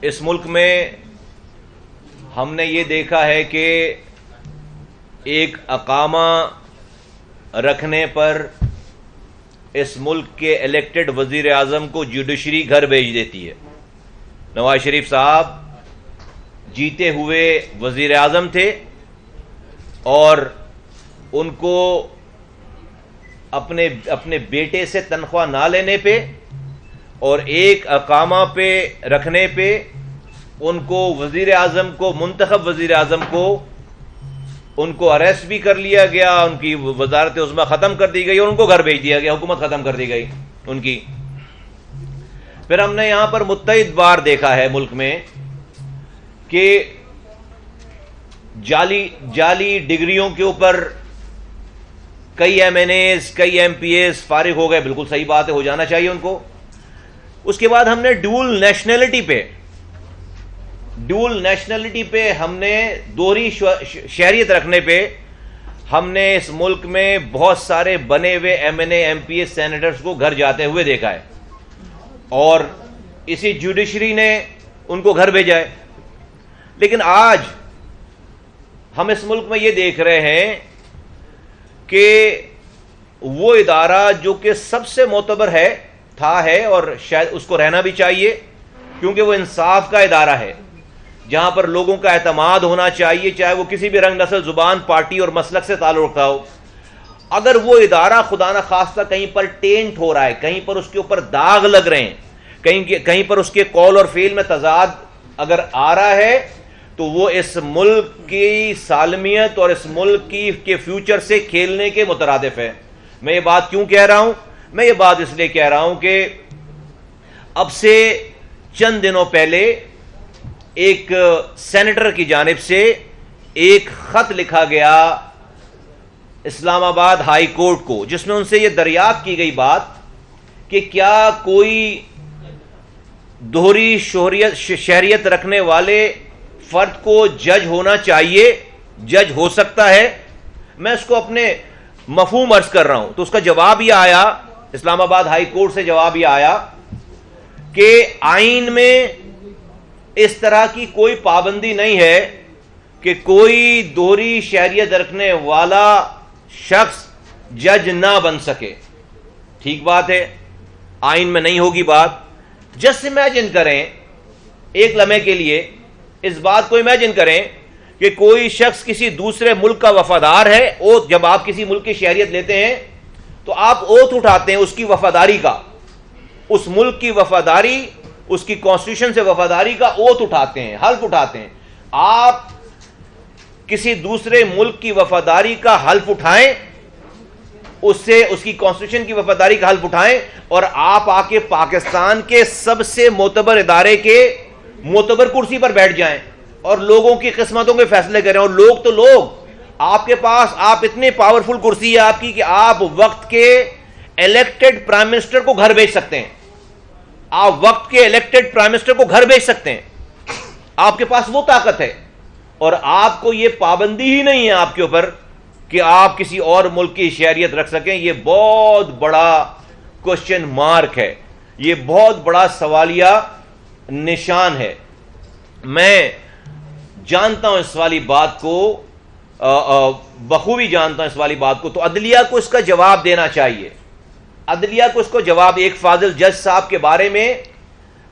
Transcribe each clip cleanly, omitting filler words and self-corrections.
اس ملک میں ہم نے یہ دیکھا ہے کہ ایک اقامہ رکھنے پر اس ملک کے الیکٹڈ وزیر اعظم کو جوڈیشری گھر بھیج دیتی ہے. نواز شریف صاحب جیتے ہوئے وزیر اعظم تھے اور ان کو اپنے بیٹے سے تنخواہ نہ لینے پہ اور ایک اقامہ پہ رکھنے پہ ان کو وزیر اعظم کو منتخب وزیر اعظم کو ان کو اریسٹ بھی کر لیا گیا، ان کی وزارت عظمیٰ ختم کر دی گئی اور ان کو گھر بھیج دیا گیا، حکومت ختم کر دی گئی ان کی. پھر ہم نے یہاں پر متعدد بار دیکھا ہے ملک میں کہ جعلی ڈگریوں کے اوپر کئی ایم این ایز کئی ایم پی ایز فارغ ہو گئے. بالکل صحیح بات ہے، ہو جانا چاہیے ان کو. اس کے بعد ہم نے ڈیول نیشنلٹی پہ ہم نے دوہری شہریت رکھنے پہ ہم نے اس ملک میں بہت سارے بنے ہوئے M N A M P S senators کو گھر جاتے ہوئے دیکھا ہے اور اسی جوڈیشری نے ان کو گھر بھیجا ہے. لیکن آج ہم اس ملک میں یہ دیکھ رہے ہیں کہ وہ ادارہ جو کہ سب سے معتبر ہے اور شاید اس کو رہنا بھی چاہیے کیونکہ وہ انصاف کا ادارہ ہے جہاں پر لوگوں کا اعتماد ہونا چاہیے، چاہے وہ کسی بھی رنگ نسل زبان پارٹی اور مسلک سے تعلق رکھتا ہو. اگر وہ ادارہ خدا نہ خواستہ کہیں پر ٹینٹ ہو رہا ہے، کہیں پر اس کے اوپر داغ لگ رہے ہیں، کہیں پر اس کے قول اور فعل میں تضاد اگر آ رہا ہے تو وہ اس ملک کی سالمیت اور اس ملک کے فیوچر سے کھیلنے کے مترادف ہے. میں یہ بات کیوں کہہ رہا ہوں؟ میں یہ بات اس لیے کہہ رہا ہوں کہ اب سے چند دنوں پہلے ایک سینیٹر کی جانب سے ایک خط لکھا گیا اسلام آباد ہائی کورٹ کو، جس میں ان سے یہ دریافت کی گئی بات کہ کیا کوئی دوہری شہریت رکھنے والے فرد کو جج ہونا چاہیے، جج ہو سکتا ہے. میں اس کو اپنے مفہوم عرض کر رہا ہوں تو اس کا جواب یہ آیا، اسلام آباد ہائی کورٹ سے جواب یہ آیا کہ آئین میں اس طرح کی کوئی پابندی نہیں ہے کہ کوئی دوہری شہریت رکھنے والا شخص جج نہ بن سکے. ٹھیک بات ہے، آئین میں نہیں ہوگی بات. جسٹ امیجن کریں ایک لمحے کے لیے، اس بات کو امیجن کریں کہ کوئی شخص کسی دوسرے ملک کا وفادار ہے. اوتھ، جب آپ کسی ملک کی شہریت لیتے ہیں تو آپ اوتھ اٹھاتے ہیں اس کی وفاداری کا، اس ملک کی وفاداری، اس کی کانسٹیٹیوشن سے وفاداری کا اوتھ اٹھاتے ہیں، حلف اٹھاتے ہیں. آپ کسی دوسرے ملک کی وفاداری کا حلف اٹھائیں، اس سے اس کی کانسٹیٹیوشن کی وفاداری کا حلف اٹھائیں اور آپ آ کے پاکستان کے سب سے معتبر ادارے کے معتبر کرسی پر بیٹھ جائیں اور لوگوں کی قسمتوں کے فیصلے کریں. اور لوگ آپ کے پاس، آپ اتنی پاورفل کرسی ہے آپ کی کہ آپ وقت کے الیکٹڈ پرائم منسٹر کو گھر بھیج سکتے ہیں. آپ وقت کے الیکٹڈ پرائم منسٹر کو گھر بھیج سکتے ہیں. آپ کے پاس وہ طاقت ہے اور آپ کو یہ پابندی ہی نہیں ہے آپ کے اوپر کہ آپ کسی اور ملک کی شہریت رکھ سکیں. یہ بہت بڑا کوشچن مارک ہے، یہ بہت بڑا سوالیہ نشان ہے. میں جانتا ہوں اس والی بات کو، بخوبی جانتا ہوں اس والی بات کو. تو عدلیہ کو اس کا جواب دینا چاہیے. عدلیہ کو اس کو جواب، ایک فاضل جج صاحب کے بارے میں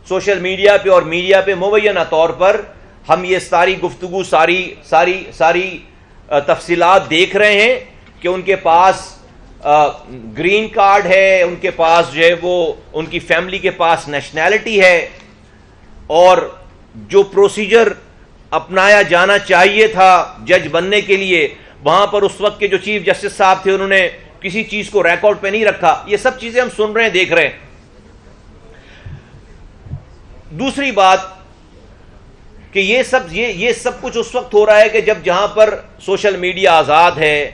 سوشل میڈیا پہ اور میڈیا پہ مبینہ طور پر ہم یہ ساری گفتگو، ساری تفصیلات دیکھ رہے ہیں کہ ان کے پاس گرین کارڈ ہے، ان کے پاس جو ہے وہ ان کی فیملی کے پاس نیشنلٹی ہے، اور جو پروسیجر اپنایا جانا چاہیے تھا جج بننے کے لیے، وہاں پر اس وقت کے جو چیف جسٹس صاحب تھے انہوں نے کسی چیز کو ریکارڈ پہ نہیں رکھا. یہ سب چیزیں ہم سن رہے ہیں، دیکھ رہے ہیں. دوسری بات کہ یہ سب کچھ اس وقت ہو رہا ہے کہ جہاں پر سوشل میڈیا آزاد ہے،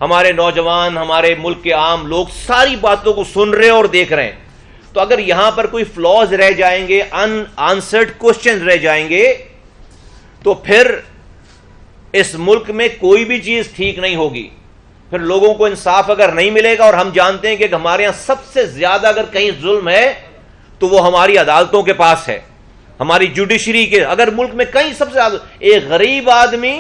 ہمارے نوجوان، ہمارے ملک کے عام لوگ ساری باتوں کو سن رہے اور دیکھ رہے ہیں. تو اگر یہاں پر کوئی فلاز رہ جائیں گے، ان آنسرڈ کوشچن رہ جائیں گے، تو پھر اس ملک میں کوئی بھی چیز ٹھیک نہیں ہوگی. پھر لوگوں کو انصاف اگر نہیں ملے گا، اور ہم جانتے ہیں کہ ہمارے ہاں سب سے زیادہ اگر کہیں ظلم ہے تو وہ ہماری عدالتوں کے پاس ہے. ہماری جوڈیشری کے اگر ملک میں کہیں سب سے زیادہ ایک غریب آدمی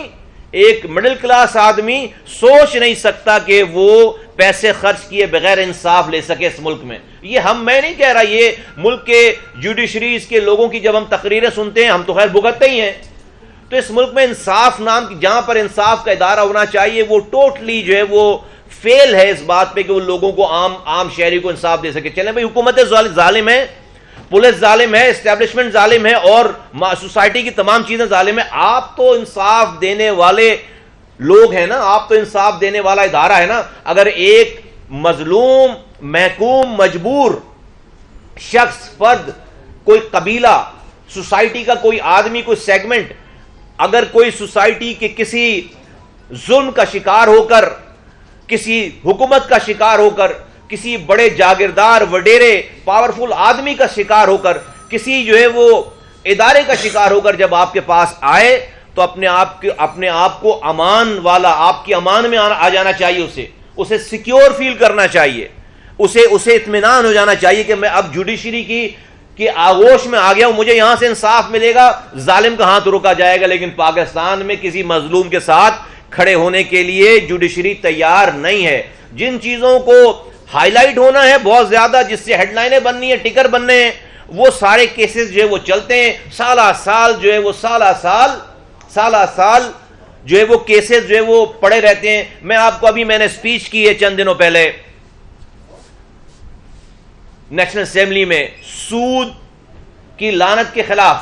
ایک مڈل کلاس آدمی سوچ نہیں سکتا کہ وہ پیسے خرچ کیے بغیر انصاف لے سکے اس ملک میں. یہ میں نہیں کہہ رہا, یہ ملک کے جوڈیشریز کے لوگوں کی جب ہم تقریریں سنتے ہیں, ہم تو خیر بھگتتے ہی ہیں, تو اس ملک میں انصاف نام کی جہاں پر انصاف کا ادارہ ہونا چاہیے وہ ٹوٹلی جو ہے وہ فیل ہے اس بات پہ کہ وہ لوگوں کو عام شہری کو انصاف دے سکے. چلیں بھائی, حکومت ظالم ہے, پولیس ظالم ہے, اسٹیبلشمنٹ ظالم ہے, اور سوسائٹی کی تمام چیزیں ظالم ہیں. آپ تو انصاف دینے والے لوگ ہیں نا, آپ تو انصاف دینے والا ادارہ ہے نا. اگر ایک مظلوم, محکوم, مجبور شخص, فرد, کوئی قبیلہ, سوسائٹی کا کوئی آدمی, کوئی سیگمنٹ, اگر کوئی سوسائٹی کے کسی ظلم کا شکار ہو کر, کسی حکومت کا شکار ہو کر, کسی بڑے جاگیردار وڈیرے پاورفل آدمی کا شکار ہو کر, کسی جو ہے وہ ادارے کا شکار ہو کر جب آپ کے پاس آئے تو اپنے آپ کو امان والا, آپ کی امان میں آ جانا چاہیے, اسے سیکیور فیل کرنا چاہیے, اسے اطمینان ہو جانا چاہیے کہ میں اب جوڈیشری کی آغوش میں آ گیا ہوں, مجھے یہاں سے انصاف ملے گا, ظالم کا ہاتھ روکا جائے گا. لیکن پاکستان میں کسی مظلوم کے ساتھ کھڑے ہونے کے لیے جوڈیشری تیار نہیں ہے. جن چیزوں کو ہائی لائٹ ہونا ہے بہت زیادہ, جس سے ہیڈ لائنیں بننی ہیں, ٹکر بننے ہیں, وہ سارے کیسز جو ہے وہ چلتے ہیں سالہ سال, جو ہے وہ سالہ سال جو ہے وہ کیسز جو ہے وہ پڑے رہتے ہیں. میں آپ کو میں نے سپیچ کی ہے چند دنوں پہلے نیشنل اسمبلی میں, سود کی لعنت کے خلاف.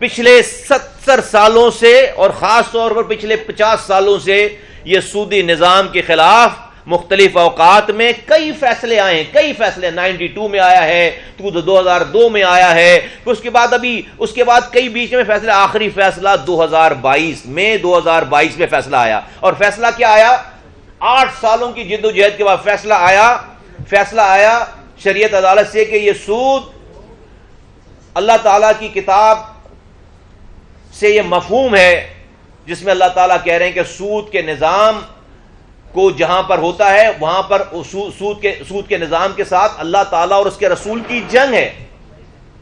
پچھلے 70 سالوں سے اور خاص طور پر پچھلے 50 سالوں سے یہ سودی نظام کے خلاف مختلف اوقات میں کئی فیصلے آئے ہیں, کئی فیصلے. 92 میں آیا ہے, 2002 میں آیا ہے, اس کے بعد کئی بیچ میں فیصلے. آخری فیصلہ 2022 میں فیصلہ آیا. اور فیصلہ کیا آیا؟ 8 سالوں کی جد و جہد کے بعد فیصلہ آیا شریعت عدالت سے کہ یہ سود اللہ تعالیٰ کی کتاب سے یہ مفہوم ہے جس میں اللہ تعالیٰ کہہ رہے ہیں کہ سود کے نظام کو جہاں پر ہوتا ہے وہاں پر سود کے نظام کے ساتھ اللہ تعالیٰ اور اس کے رسول کی جنگ ہے.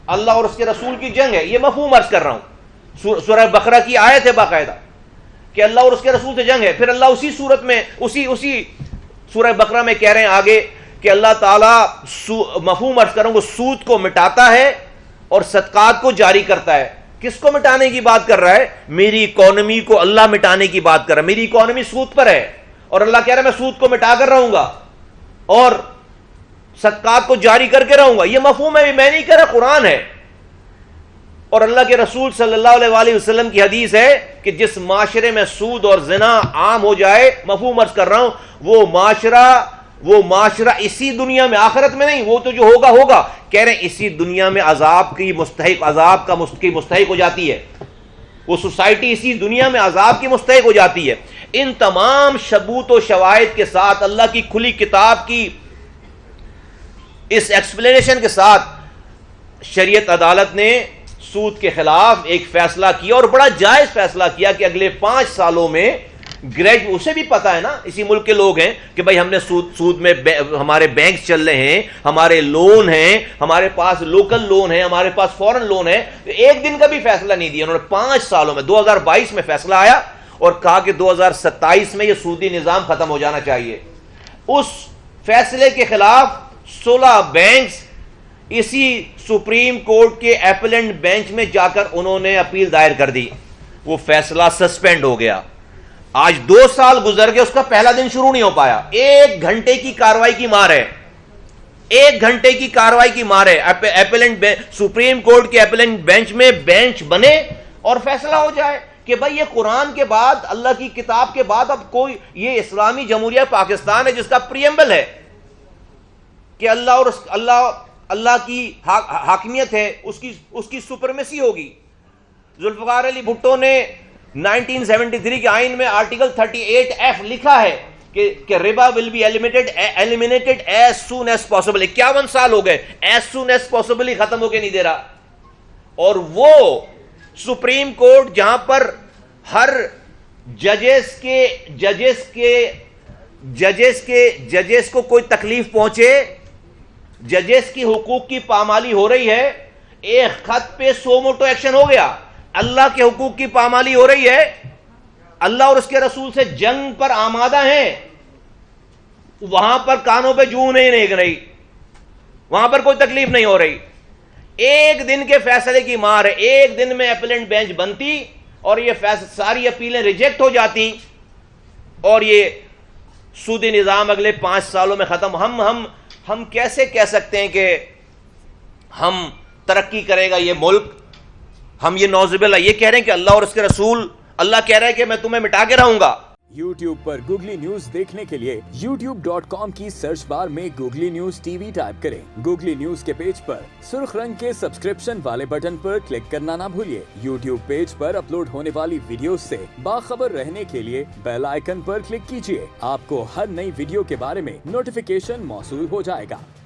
اللہ اور اس کے رسول کی جنگ ہے. یہ مفہوم عرض کر رہا ہوں. سورہ بقرہ کی آیت ہے باقاعدہ کہ اللہ اور اس کے رسول سے جنگ ہے. پھر اللہ اسی صورت میں اسی سورہ بقرہ میں کہہ رہے ہیں آگے کہ اللہ تعالیٰ مفہوم عرض کروں گا سود کو مٹاتا ہے اور صدقات کو جاری کرتا ہے. کس کو مٹانے کی بات کر رہا ہے؟ میری اکانومی کو اللہ مٹانے کی بات کر رہا ہے. میری اکانومی سود پر ہے اور اللہ کہہ رہا ہے میں سود کو مٹا کر رہوں گا اور صدقات کو جاری کر کے رہوں گا. یہ مفہوم ہے, میں نہیں کہہ رہا, قرآن ہے. اور اللہ کے رسول صلی اللہ علیہ وآلہ وسلم کی حدیث ہے کہ جس معاشرے میں سود اور زنا عام ہو جائے, مفہوم عرض کر رہا ہوں, وہ معاشرہ اسی دنیا میں, آخرت میں نہیں, وہ تو جو ہوگا کہہ رہے ہیں اسی دنیا میں عذاب کی مستحق ہو جاتی ہے. وہ سوسائٹی اسی دنیا میں عذاب کی مستحق ہو جاتی ہے. ان تمام ثبوت و شواہد کے ساتھ, اللہ کی کھلی کتاب کی اس ایکسپلینیشن کے ساتھ, شریعت عدالت نے سود کے خلاف ایک فیصلہ کیا اور بڑا جائز فیصلہ کیا کہ اگلے 5 سالوں میں اسے بھی پتا ہے نا, اسی ملک کے لوگ ہیں کہ بھائی ہم نے سود میں ہمارے بینک چل رہے ہیں, ہمارے لون ہیں, ہمارے پاس لوکل لون ہیں, ہمارے پاس فورن لون ہے. ایک دن کا بھی فیصلہ نہیں دیا انہوں نے. 5 سالوں میں 2022 میں فیصلہ آیا اور کہا کہ 2027 میں یہ سودی نظام ختم ہو جانا چاہیے. اس فیصلے کے خلاف 16 بینکس اسی سپریم کورٹ کے ایپیلنٹ بینچ میں جا کر انہوں نے اپیل دائر کر دی. وہ فیصلہ سسپینڈ ہو گیا. آج 2 سال گزر گئے, اس کا پہلا دن شروع نہیں ہو پایا. 1 گھنٹے کی کاروائی کی مار ہے, 1 گھنٹے کی کاروائی کی مار ہے. ایپیلنٹ سپریم کورٹ کے ایپیلنٹ بینچ میں بینچ بنے اور فیصلہ ہو جائے کہ بھائی یہ قرآن کے بعد, اللہ کی کتاب کے بعد اب کوئی, یہ اسلامی جمہوریہ پاکستان ہے جس کا پریمبل ہے کہ اللہ کی حاکمیت ہے, اس کی سپرمیسی ہوگی. ذوالفقار علی بھٹو نے 1973 کے آئین میں آرٹیکل 38F لکھا ہے کہ riba will be eliminated as soon as possible. 51 سال ہو گئے, as soon as possible ہی ختم ہو کے نہیں دے رہا. اور وہ سپریم کورٹ جہاں پر ہر ججز کو کوئی تکلیف پہنچے, ججز کی حقوق کی پامالی ہو رہی ہے, ایک خط پہ 100 موٹو ایکشن ہو گیا. اللہ کے حقوق کی پامالی ہو رہی ہے, اللہ اور اس کے رسول سے جنگ پر آمادہ ہیں, وہاں پر کانوں پہ جوں نہیں نیک رہی, وہاں پر کوئی تکلیف نہیں ہو رہی. ایک دن کے فیصلے کی مار ہے, ایک دن میں اپیلنٹ بینچ بنتی اور یہ ساری اپیلیں ریجیکٹ ہو جاتی اور یہ سودی نظام اگلے 5 سالوں میں ختم. ہم کیسے کہہ سکتے ہیں کہ ہم ترقی کرے گا یہ ملک؟ ہم یہ نعوذ باللہ یہ کہہ رہے ہیں کہ اللہ اور اس کے رسول, اللہ کہہ رہا ہے کہ میں تمہیں مٹا کے رہوں گا. YouTube پر گوگلی نیوز دیکھنے کے لیے youtube.com کی سرچ بار میں googly news T V type کریں. گوگلی نیوز کے پیج پر سرخ رنگ کے سبسکرپشن والے بٹن پر کلک کرنا نہ بھولیے. YouTube پیج پر اپلوڈ ہونے والی ویڈیوز سے باخبر رہنے کے لیے بیل آئیکن پر کلک کیجیے. آپ کو ہر نئی ویڈیو کے بارے میں نوٹیفیکیشن موصول ہو جائے گا.